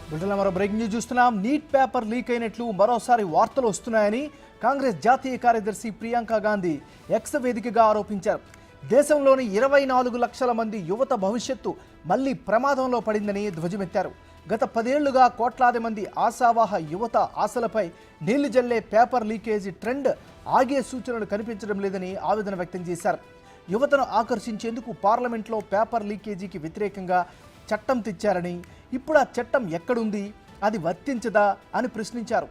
బ్రిటన్లో మరో breaking news చూస్తున్నాం. నీట్ పేపర్ లీక్ అయినట్లు మరోసారి వార్తలు వస్తున్నాయని కాంగ్రెస్ జాతీయ కార్యదర్శి ప్రియాంక గాంధీ ఎక్స్ వేదికగా ఆరోపించారు. దేశంలోని 24 లక్షల మంది యువత భవిష్యత్తు మళ్లీ ప్రమాదంలో పడిందని ధ్వజమెత్తారు. గత 10 ఏళ్లుగా కోట్లాది మంది ఆశావాహ యువత ఆశలపై నీళ్లు జల్లే పేపర్ లీకేజీ ట్రెండ్ ఆగే సూచనలు కనిపించడం లేదని ఆవేదన వ్యక్తం చేశారు. యువతను ఆకర్షించేందుకు పార్లమెంట్లో పేపర్ లీకేజీకి వ్యతిరేకంగా చట్టం తెచ్చారని, ఇప్పుడు ఆ చట్టం ఎక్కడుంది, అది వర్తించదా అని ప్రశ్నించారు.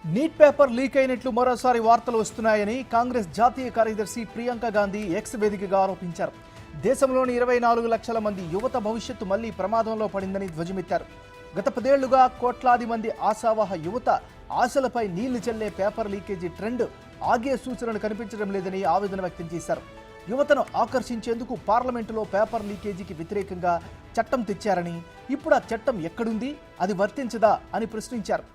నీట్ పేపర్ లీక్ అయినట్లు మరోసారి వార్తలు వస్తున్నాయని కాంగ్రెస్ జాతీయ కార్యదర్శి ప్రియాంక గాంధీ ఎక్స్ వేదికగా ఆరోపించారు. దేశంలోని 24 లక్షల మంది యువత భవిష్యత్తు మళ్లీ ప్రమాదంలో పడిందని ధ్వజమెత్తారు. గత 10 ఏళ్లుగా కోట్లాది మంది ఆశావాహ యువత ఆశలపై నీళ్లు చల్లే పేపర్ లీకేజీ ట్రెండ్ ఆగే సూచనలు కనిపించడం లేదని ఆవేదన వ్యక్తం చేశారు. యువతను ఆకర్షించేందుకు పార్లమెంటులో పేపర్ లీకేజీకి వ్యతిరేకంగా చట్టం తెచ్చారని, ఇప్పుడు ఆ చట్టం ఎక్కడుంది, అది వర్తించదా అని ప్రశ్నించారు.